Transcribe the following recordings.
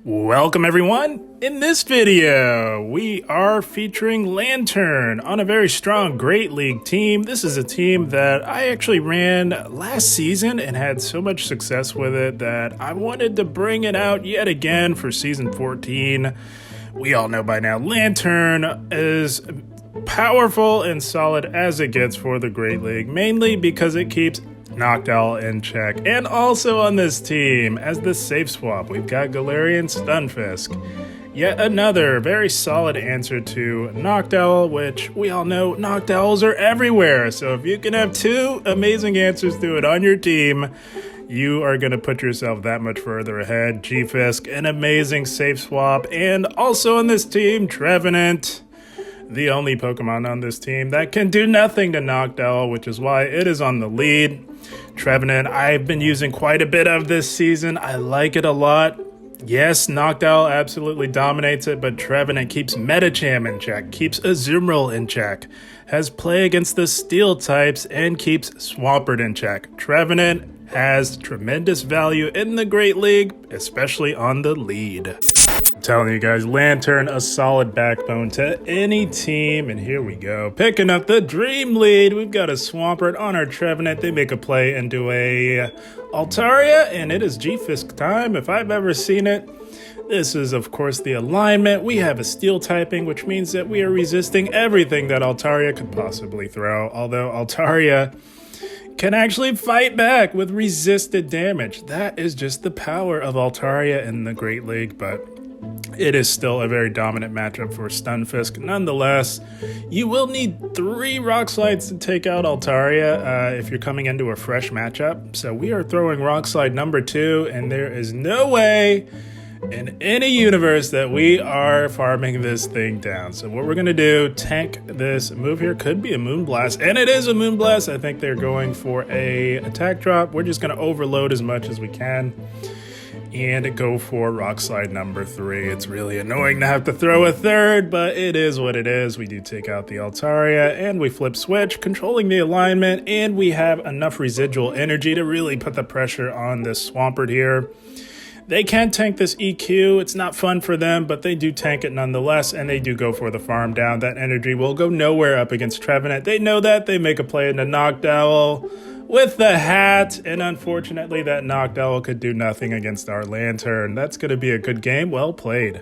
Welcome everyone! In this video, we are featuring Lanturn on a very strong Great League team. This is a team that I actually ran last season and had so much success with it that I wanted to bring it out yet again for season 14. We all know by now Lanturn is powerful and solid as it gets for the Great League, mainly because it keeps Noctowl in check. And also on this team, as the safe swap, we've got Trevenant and Stunfisk. Yet another very solid answer to Noctowl, which we all know Noctowls are everywhere. So if you can have two amazing answers to it on your team, you are going to put yourself that much further ahead. G-Fisk, an amazing safe swap. And also on this team, Trevenant, the only Pokemon on this team that can do nothing to Noctowl, which is why it is on the lead. Trevenant, I've been using quite a bit of this season. I like it a lot. Yes, Noctowl absolutely dominates it, but Trevenant keeps Medicham in check, keeps Azumarill in check, has play against the Steel types, and keeps Swampert in check. Trevenant has tremendous value in the Great League, especially on the lead. I'm telling you guys, Lanturn, a solid backbone to any team, and here we go. Picking up the dream lead, we've got a Swampert on our Trevenant. They make a play into a Altaria, and it is G-Fisk time, if I've ever seen it. This is, of course, the alignment. We have a Steel typing, which means that we are resisting everything that Altaria could possibly throw, although Altaria can actually fight back with resisted damage. That is just the power of Altaria in the Great League, but it is still a very dominant matchup for Stunfisk. Nonetheless, you will need 3 Rock Slides to take out Altaria if you're coming into a fresh matchup. So we are throwing Rock Slide number 2, and there is no way in any universe that we are farming this thing down. So what we're going to do, tank this move here. Could be a Moonblast, and it is a Moonblast. I think they're going for a attack drop. We're just going to overload as much as we can and go for Rock Slide number 3. It's really annoying to have to throw a third, but it is what it is. We do take out the Altaria, and we flip switch, controlling the alignment, and we have enough residual energy to really put the pressure on this Swampert here. They can't tank this EQ. It's not fun for them, but they do tank it nonetheless, and they do go for the farm down. That energy will go nowhere up against Trevenant. They know that. They make a play into Noctowl with the hat, and unfortunately that Noctowl could do nothing against our Lanturn. That's going to be a good game. Well played.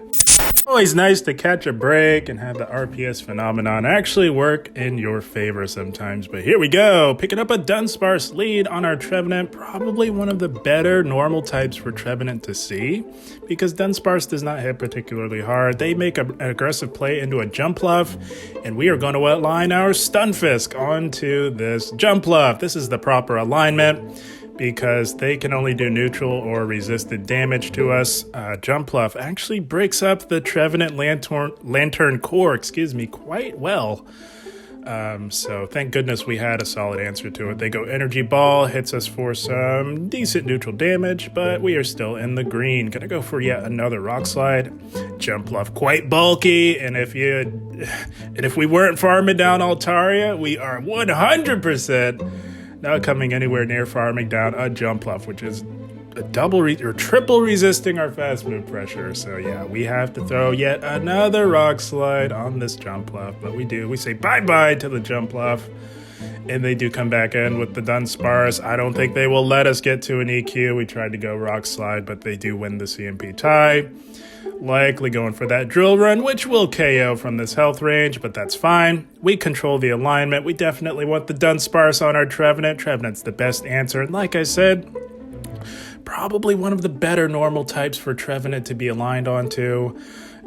Always nice to catch a break and have the RPS phenomenon actually work in your favor sometimes. But here we go, picking up a Dunsparce lead on our Trevenant. Probably one of the better normal types for Trevenant to see, because Dunsparce does not hit particularly hard. They make an aggressive play into a Jumpluff, and we are going to align our Stunfisk onto this Jumpluff. This is the proper alignment, because they can only do neutral or resisted damage to us. Jumpluff actually breaks up the Trevenant Lanturn core, quite well. So thank goodness we had a solid answer to it. They go Energy Ball, hits us for some decent neutral damage, but we are still in the green. Gonna go for yet another Rock Slide. Jumpluff quite bulky, and if we weren't farming down Altaria, we are 100% not coming anywhere near farming down a Jumpluff, which is a triple resisting our fast move pressure. So yeah, we have to throw yet another Rock Slide on this Jumpluff, but we say bye-bye to the Jumpluff, and they do come back in with the Dunsparce. I don't think they will let us get to an EQ. We tried to go Rock Slide, but they do win the CMP tie. Likely going for that Drill Run, which will KO from this health range, but that's fine. We control the alignment. We definitely want the Dunsparce on our Trevenant. Trevenant's the best answer, and like I said, probably one of the better normal types for Trevenant to be aligned onto.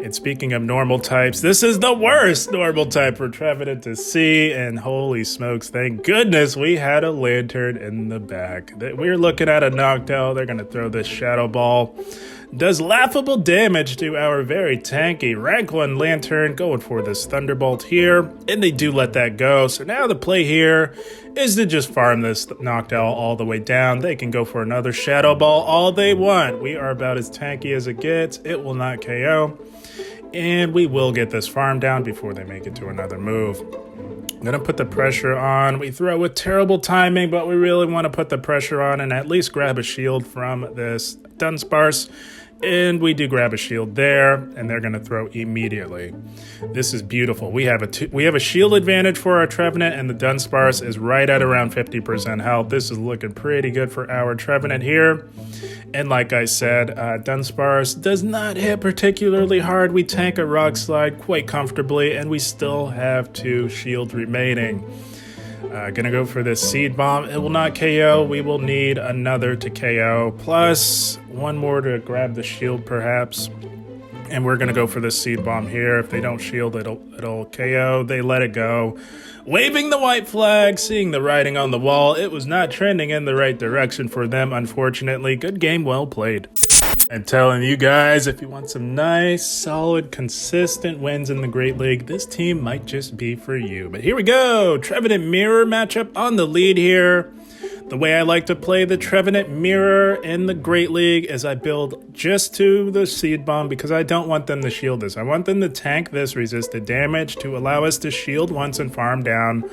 And speaking of normal types, this is the worst normal type for Trevenant to see, and holy smokes, thank goodness we had a Lanturn in the back. We're looking at a Noctowl. They're going to throw this Shadow Ball. Does laughable damage to our very tanky rank 1 Lanturn, going for this Thunderbolt here, and they do let that go. So now the play here is to just farm this Noctowl all the way down. They can go for another Shadow Ball all they want. We are about as tanky as it gets. It will not KO, and we will get this farm down before they make it to another move. I'm going to put the pressure on. We throw with terrible timing, but we really want to put the pressure on and at least grab a shield from this Dunsparce. And we do grab a shield there, and they're going to throw immediately. This is beautiful. We have a shield advantage for our Trevenant, and the Dunsparce is right at around 50% health. This is looking pretty good for our Trevenant here. And like I said, Dunsparce does not hit particularly hard. We tank a Rock Slide quite comfortably, and we still have 2 shields remaining. Gonna go for this Seed Bomb. It will not KO. We will need another to KO, plus 1 more to grab the shield perhaps. And we're gonna go for this Seed Bomb here. If they don't shield, it'll KO. They let it go. Waving the white flag, seeing the writing on the wall. It was not trending in the right direction for them, unfortunately. Good game, well played. I'm telling you guys, if you want some nice, solid, consistent wins in the Great League, this team might just be for you. But here we go. Trevenant Mirror matchup on the lead here. The way I like to play the Trevenant Mirror in the Great League is I build just to the Seed Bomb because I don't want them to shield this. I want them to tank this resisted damage to allow us to shield once and farm down.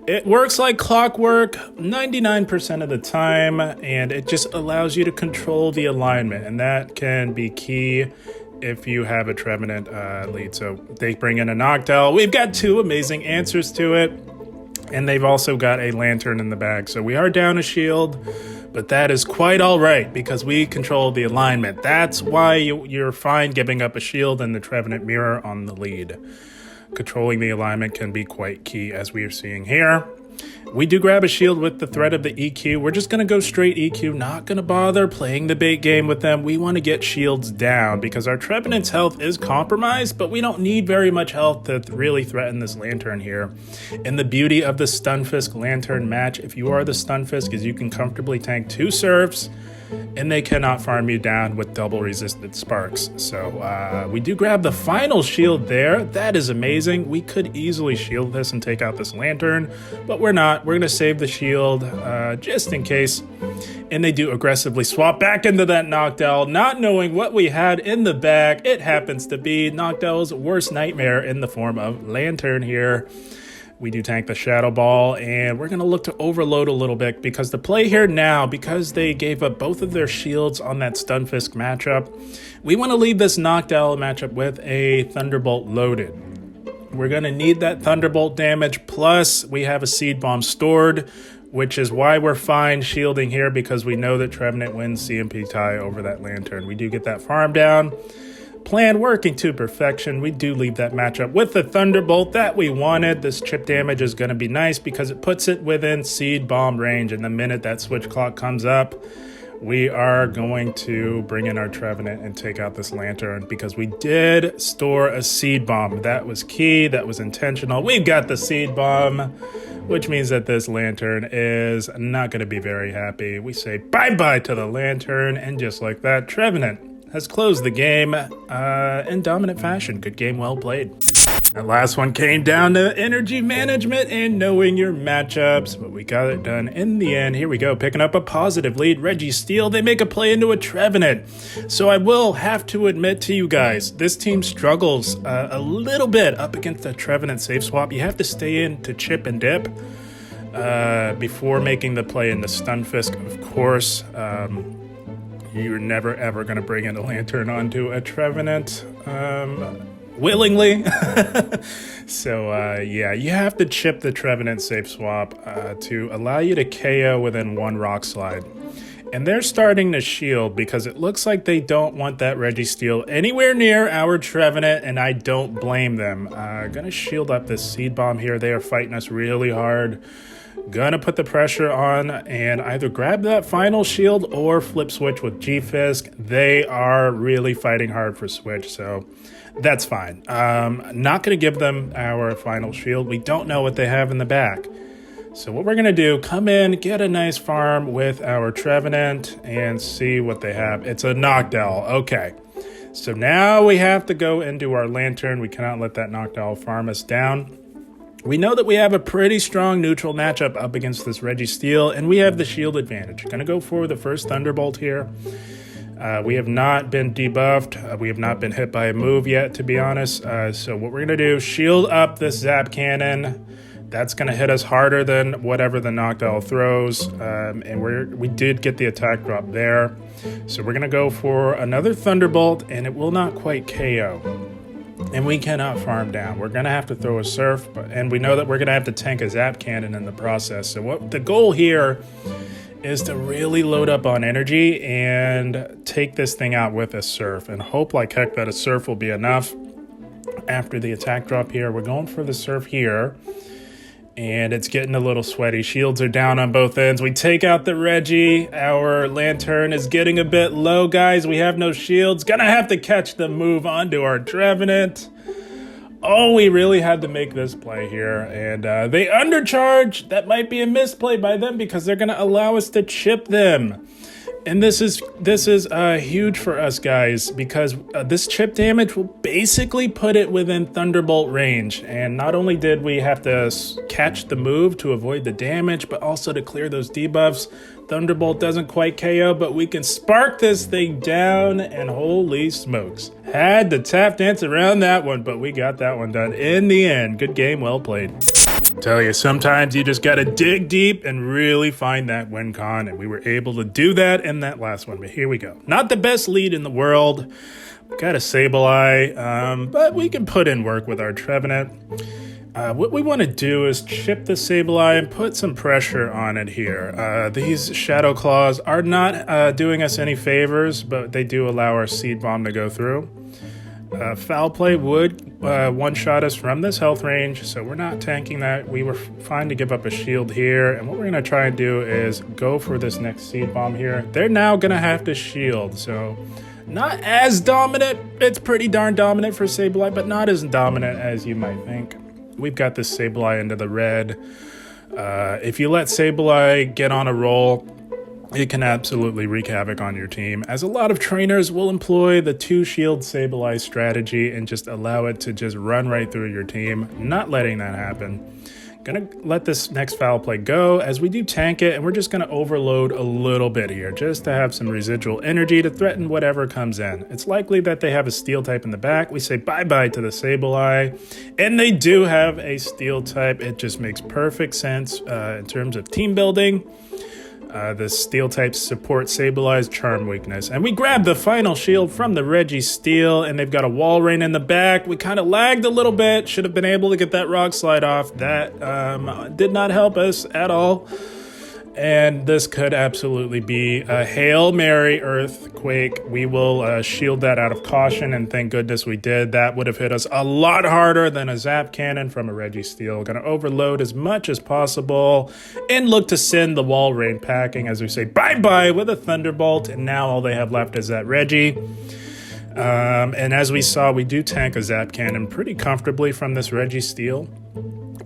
It works like clockwork 99% of the time, and it just allows you to control the alignment, and that can be key if you have a Trevenant lead. So they bring in a Noctowl. We've got 2 amazing answers to it, and they've also got a Lanturn in the bag. So we are down a shield, but that is quite all right because we control the alignment. That's why you're fine giving up a shield and the Trevenant Mirror on the lead. Controlling the alignment can be quite key, as we are seeing here. We do grab a shield with the threat of the EQ. We're just going to go straight EQ, not going to bother playing the bait game with them. We want to get shields down because our Trevenant's health is compromised, but we don't need very much health to really threaten this Lanturn here. And the beauty of the Stunfisk Lanturn match, if you are the Stunfisk, is you can comfortably tank 2 serfs, and they cannot farm you down with double resisted sparks. So we do grab the final shield there. That is amazing. We could easily shield this and take out this Lanturn, but we're not. We're going to save the shield just in case. And they do aggressively swap back into that Noctowl, not knowing what we had in the bag. It happens to be Noctowl's worst nightmare in the form of Lanturn here. We do tank the Shadow Ball, and we're going to look to overload a little bit because the play here now, because they gave up both of their shields on that Stunfisk matchup, we want to leave this Noctowl matchup with a Thunderbolt loaded. We're going to need that Thunderbolt damage, plus we have a Seed Bomb stored, which is why we're fine shielding here because we know that Trevenant wins CMP tie over that Lanturn. We do get that farm down. Plan working to perfection. We do leave that matchup with the Thunderbolt that we wanted. This chip damage is going to be nice because it puts it within Seed Bomb range. And the minute that switch clock comes up, we are going to bring in our Trevenant and take out this Lanturn because we did store a Seed Bomb. That was key. That was intentional. We've got the Seed Bomb, which means that this Lanturn is not going to be very happy. We say bye-bye to the Lanturn, and just like that, Trevenant has closed the game in dominant fashion. Good game, well played. That last one came down to energy management and knowing your matchups, but we got it done in the end. Here we go, picking up a positive lead. Registeel, they make a play into a Trevenant. So I will have to admit to you guys, this team struggles a little bit up against the Trevenant safe swap. You have to stay in to chip and dip before making the play into Stunfisk, of course. You're never, ever going to bring in a Lanturn onto a Trevenant willingly. So, yeah, you have to chip the Trevenant safe swap to allow you to KO within 1 Rock Slide. And they're starting to shield because it looks like they don't want that Registeel anywhere near our Trevenant, and I don't blame them. Gonna shield up this Seed Bomb here. They are fighting us really hard. Gonna put the pressure on and either grab that final shield or flip switch with G-Fisk. They are really fighting hard for switch, so that's fine. Not gonna give them our final shield. We don't know what they have in the back. So what we're gonna do, come in, get a nice farm with our Trevenant and see what they have. It's a Noctowl, okay. So now we have to go into our Lanturn. We cannot let that Noctowl farm us down. We know that we have a pretty strong neutral matchup up against this Registeel, and we have the shield advantage. Gonna go for the first Thunderbolt here. We have not been debuffed. We have not been hit by a move yet, to be honest. So what we're gonna do, shield up this Zap Cannon That's going to hit us harder than whatever the Noctowl throws. And we did get the attack drop there. So we're going to go for another Thunderbolt, and it will not quite KO. And we cannot farm down. We're going to have to throw a Surf, and we know that we're going to have to tank a Zap Cannon in the process. So what the goal here is to really load up on energy and take this thing out with a Surf, and hope like heck that a Surf will be enough. After the attack drop here, we're going for the Surf here, and it's getting a little sweaty. Shields are down on both ends. We take out the Reggie. Our Lanturn is getting a bit low, guys. We have no shields. Gonna have to catch the move onto our Trevenant. Oh, we really had to make this play here, and they undercharge. That might be a misplay by them because they're gonna allow us to chip them. And this is huge for us, guys, because this chip damage will basically put it within Thunderbolt range. And not only did we have to catch the move to avoid the damage, but also to clear those debuffs. Thunderbolt doesn't quite KO, but we can spark this thing down, and holy smokes. Had to tap dance around that one, but we got that one done in the end. Good game, well played. Tell you, sometimes you just gotta dig deep and really find that win con, and we were able to do that in that last one. But here we go. Not the best lead in the world. Got a Sableye, but we can put in work with our Trevenant. What we want to do is chip the Sableye and put some pressure on it here. These Shadow Claws are not doing us any favors, but they do allow our Seed Bomb to go through. Foul Play would one-shot us from this health range, so we're not tanking that. We were fine to give up a shield here, and what we're going to try and do is go for this next Seed Bomb here. They're now going to have to shield, so not as dominant. It's pretty darn dominant for Sableye, but not as dominant as you might think. We've got this Sableye into the red. If you let Sableye get on a roll, it can absolutely wreak havoc on your team, as a lot of trainers will employ the 2-shield Sableye strategy and just allow it to just run right through your team. Not letting that happen. Gonna let this next Foul Play go as we do tank it, and we're just gonna overload a little bit here just to have some residual energy to threaten whatever comes in. It's likely that they have a Steel type in the back. We say bye-bye to the Sableye, and they do have a Steel type. It just makes perfect sense in terms of team building. The Steel types support Sableye's Charm weakness. And we grab the final shield from the Registeel, and they've got a Wall Rain in the back. We kind of lagged a little bit. Should have been able to get that Rock Slide off. That did not help us at all. And this could absolutely be a Hail Mary Earthquake. We will shield that out of caution, and thank goodness we did. That would have hit us a lot harder than a Zap Cannon from a Registeel. Gonna overload as much as possible and look to send the Wall Rain packing as we say bye-bye with a Thunderbolt, and now all they have left is that Reggie. And as we saw, we do tank a Zap Cannon pretty comfortably from this Registeel.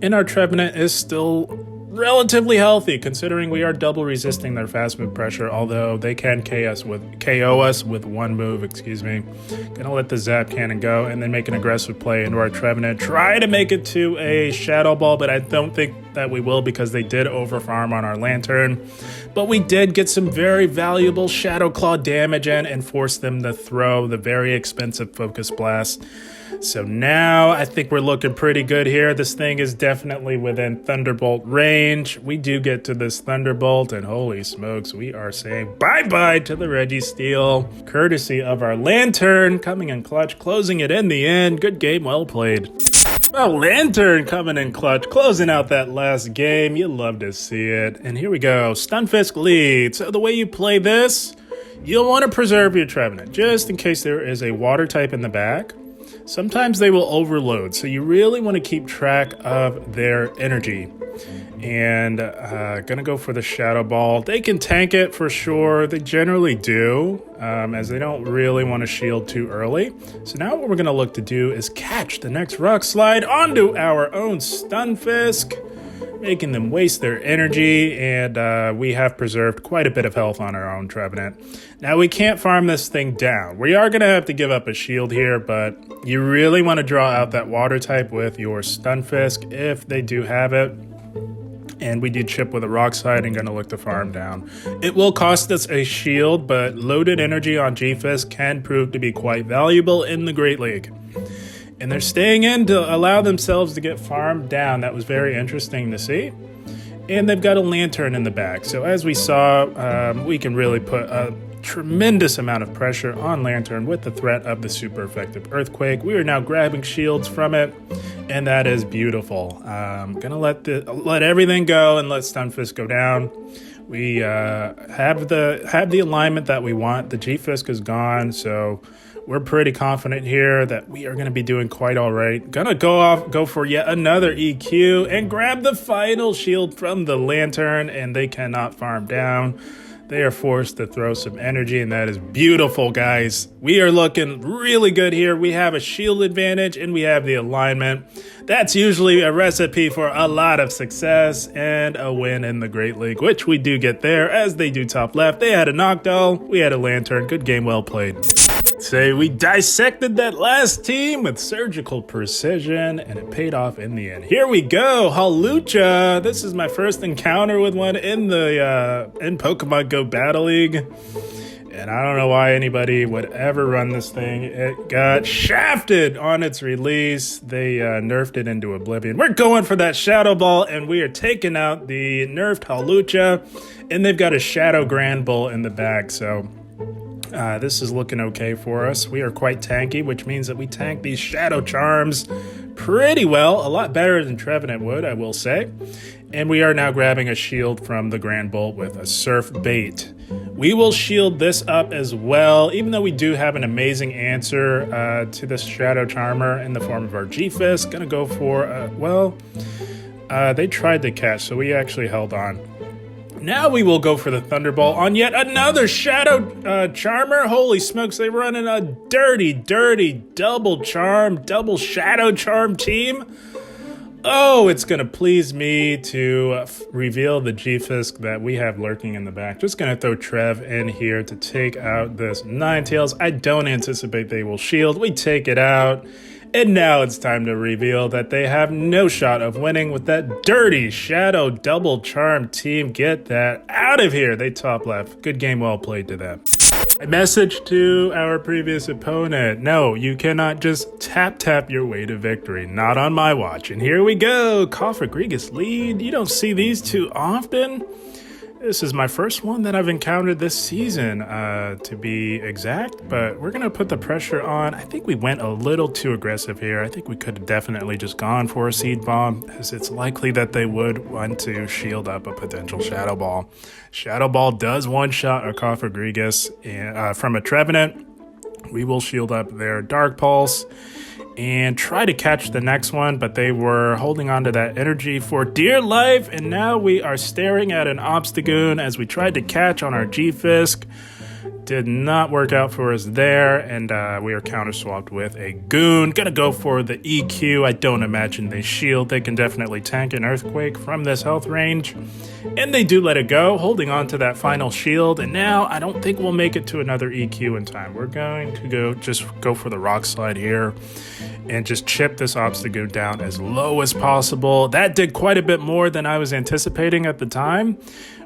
And our Trevenant is still relatively healthy, considering we are double resisting their fast move pressure, although they can KO us with one move, Gonna let the Zap Cannon go and then make an aggressive play into our Trevenant. Try to make it to a Shadow Ball, but I don't think that we will because they did overfarm on our Lanturn. But we did get some very valuable Shadow Claw damage in and force them to throw the very expensive Focus Blast. So now I think we're looking pretty good here. This thing is definitely within Thunderbolt range. We do get to this Thunderbolt, and holy smokes, we are saying bye-bye to the Registeel, courtesy of our Lanturn coming in clutch, closing it in the end. Good game, well played. Well, Lanturn coming in clutch, closing out that last game. You love to see it. And here we go, Stunfisk lead. So the way you play this, you'll want to preserve your Trevenant, just in case there is a Water type in the back. Sometimes they will overload, so you really want to keep track of their energy. And gonna go for the Shadow Ball. They can tank it for sure. They generally do, as they don't really want to shield too early. So now what we're gonna look to do is catch the next Rock Slide onto our own Stunfisk, making them waste their energy, and we have preserved quite a bit of health on our own Trevenant. Now, we can't farm this thing down. We are going to have to give up a shield here, but you really want to draw out that Water type with your Stunfisk if they do have it. And we do chip with a Rock Slide and going to look to farm down. It will cost us a shield, but loaded energy on G-Fisk can prove to be quite valuable in the Great League. And they're staying in to allow themselves to get farmed down. That was very interesting to see. And they've got a Lanturn in the back. So as we saw, we can really put a tremendous amount of pressure on Lanturn with the threat of the super effective Earthquake. We are now grabbing shields from it, and that is beautiful. Gonna let everything go and let Stunfisk go down. We have the alignment that we want. The G-Fisk is gone, so we're pretty confident here that we are going to be doing quite all right. Gonna go for yet another EQ and grab the final shield from the Lanturn, and they cannot farm down. They are forced to throw some energy, and that is beautiful, guys. We are looking really good here. We have a shield advantage, and we have the alignment. That's usually a recipe for a lot of success and a win in the Great League, which we do get there, as they do top left. They had a Noctowl, we had a Lanturn. Good game, well played. Say we dissected that last team with surgical precision, and it paid off in the end. Here we go, Hawlucha. This is my first encounter with one in Pokemon Go Battle League, and I don't know why anybody would ever run this thing. It got shafted on its release. They nerfed it into oblivion. We're going for that Shadow Ball, and we are taking out the nerfed Hawlucha, and they've got a Shadow Grand Bull in the back, so this is looking okay for us. We are quite tanky, which means that we tank these Shadow Charms pretty well. A lot better than Trevenant would, I will say. And we are now grabbing a shield from the Grand Bolt with a Surf Bait. We will shield this up as well, even though we do have an amazing answer to this Shadow Charmer in the form of our G-Fisk. Gonna go for, they tried to catch, so we actually held on. Now we will go for the Thunderbolt on yet another Shadow Charmer. Holy smokes, they're running a dirty double Shadow Charm team. Oh, it's going to please me to reveal the G-Fisk that we have lurking in the back. Just going to throw Trev in here to take out this Ninetales. I don't anticipate they will shield. We take it out. And now it's time to reveal that they have no shot of winning with that dirty Shadow Double Charm team. Get that out of here. They top left. Good game, well played to them. A message to our previous opponent. No, you cannot just tap your way to victory. Not on my watch. And here we go. Cofagrigus lead. You don't see these too often. This is my first one that I've encountered this season, to be exact, but we're going to put the pressure on. I think we went a little too aggressive here. I think we could have definitely just gone for a Seed Bomb, as it's likely that they would want to shield up a potential Shadow Ball. Shadow Ball does one-shot a Cofagrigus from a Trevenant. We will shield up their Dark Pulse and try to catch the next one, but they were holding on to that energy for dear life, and now we are staring at an Obstagoon as we tried to catch on our G-Fisk. Did not work out for us there, and we are counter-swapped with a Goon. Gonna go for the EQ. I don't imagine they shield. They can definitely tank an Earthquake from this health range, and they do let it go, holding on to that final shield, and now I don't think we'll make it to another EQ in time. We're going to just go for the Rock Slide here and just chip this Obstagoon down as low as possible. That did quite a bit more than I was anticipating at the time,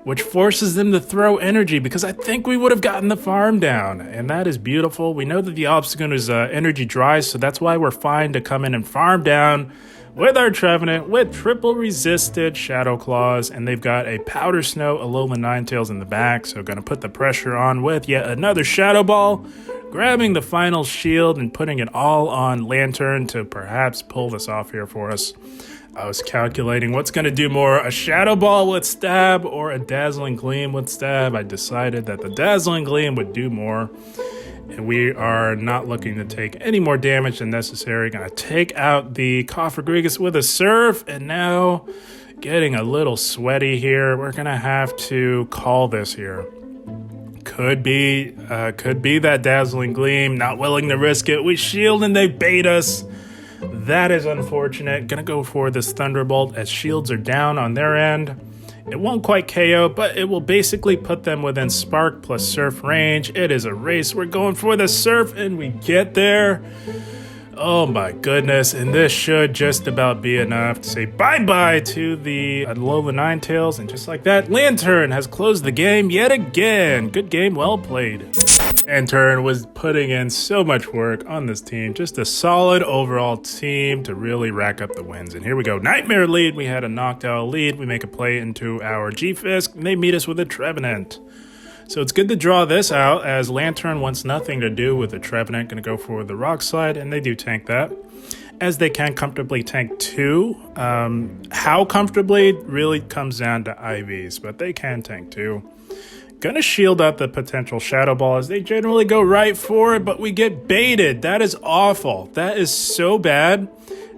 which forces them to throw energy, because I think we would have gotten the farm down, and that is beautiful. We know that the Obstagoon is energy dry, so that's why we're fine to come in and farm down with our Trevenant with triple resisted Shadow Claws, and they've got a Powder Snow Alolan Ninetales in the back, so gonna put the pressure on with yet another Shadow Ball, grabbing the final shield and putting it all on Lanturn to perhaps pull this off here for us. I was calculating what's going to do more, a Shadow Ball with Stab or a Dazzling Gleam with Stab. I decided that the Dazzling Gleam would do more, and we are not looking to take any more damage than necessary. Going to take out the Cofagrigus with a Surf, and now getting a little sweaty here. We're going to have to call this here. Could be that Dazzling Gleam. Not willing to risk it. We shield and they bait us. That is unfortunate. Gonna go for this Thunderbolt as shields are down on their end. It won't quite KO, but it will basically put them within Spark plus Surf range. It is a race. We're going for the Surf, and we get there. Oh my goodness, and this should just about be enough to say bye-bye to the Alolan Ninetales, and just like that, Lanturn has closed the game yet again. Good game, well played. Lanturn was putting in so much work on this team. Just a solid overall team to really rack up the wins. And here we go. Nightmare lead. We had a Noctowl lead. We make a play into our G-Fisk, and they meet us with a Trevenant. So it's good to draw this out, as Lanturn wants nothing to do with the Trevenant. Going to go for the Rock Slide, and they do tank that, as they can comfortably tank 2. How comfortably really comes down to IVs, but they can tank 2. Gonna shield up the potential Shadow Ball, as they generally go right for it, but we get baited. That is awful. That is so bad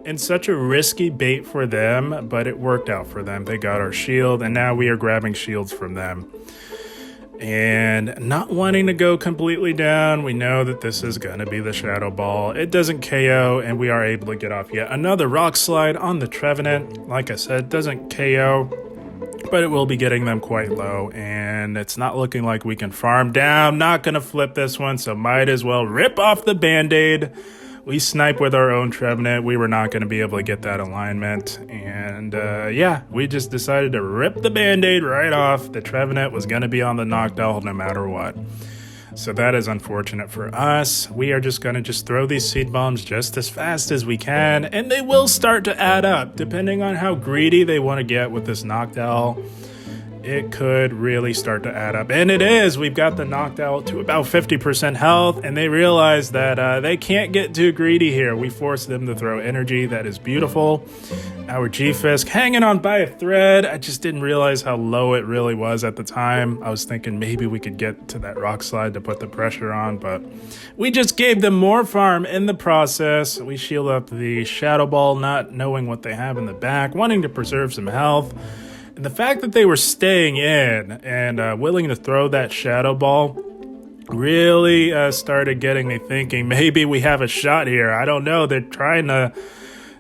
and such a risky bait for them, but it worked out for them. They got our shield, and now we are grabbing shields from them. And not wanting to go completely down, we know that this is going to be the Shadow Ball. It doesn't KO, and we are able to get off yet another Rock Slide on the Trevenant. Like I said, doesn't KO, but it will be getting them quite low, and it's not looking like we can farm down. Not going to flip this one, so might as well rip off the Band-Aid. We snipe with our own Trevenant. We were not going to be able to get that alignment. And yeah, we just decided to rip the Band-Aid right off. The Trevenant was going to be on the Noctowl no matter what. So that is unfortunate for us. We are just going to throw these Seed Bombs just as fast as we can. And they will start to add up, depending on how greedy they want to get with this Noctowl. It could really start to add up. And it is. We've got the Noctowl to about 50% health, and they realize that they can't get too greedy here. We force them to throw energy. That is beautiful. Our G-Fisk hanging on by a thread. I just didn't realize how low it really was at the time. I was thinking maybe we could get to that Rock Slide to put the pressure on, but we just gave them more farm in the process. We shield up the Shadow Ball, not knowing what they have in the back, wanting to preserve some health. And the fact that they were staying in and willing to throw that Shadow Ball really started getting me thinking maybe we have a shot here. I don't know. They're trying to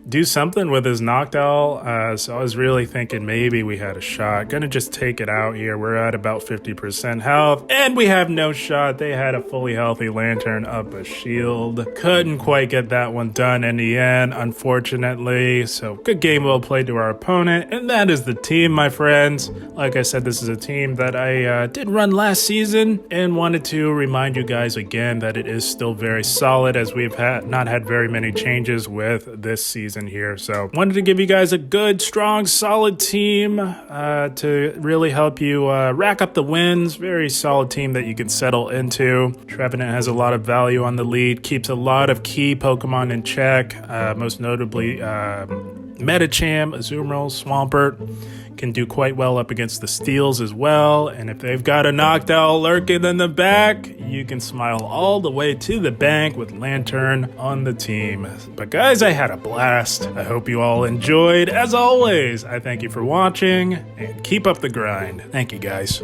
do something with his Noctowl, so I was really thinking maybe we had a shot. Gonna just take it out here. We're at about 50% health, and we have no shot. They had a fully healthy Lanturn up a shield. Couldn't quite get that one done in the end, unfortunately. So good game well played to our opponent, and that is the team, my friends. Like I said, this is a team that I did run last season, and wanted to remind you guys again that it is still very solid, as we've not had very many changes with this season here. So wanted to give you guys a good, strong, solid team to really help you rack up the wins. Very solid team that you can settle into. Trevenant has a lot of value on the lead, keeps a lot of key Pokemon in check, most notably Medicham, Azumarill, Swampert. Can do quite well up against the Steels as well, and if they've got a Noctowl lurking in the back, you can smile all the way to the bank with Lanturn on the team. But guys, I had a blast. I hope you all enjoyed. As always, I thank you for watching, and keep up the grind. Thank you, guys.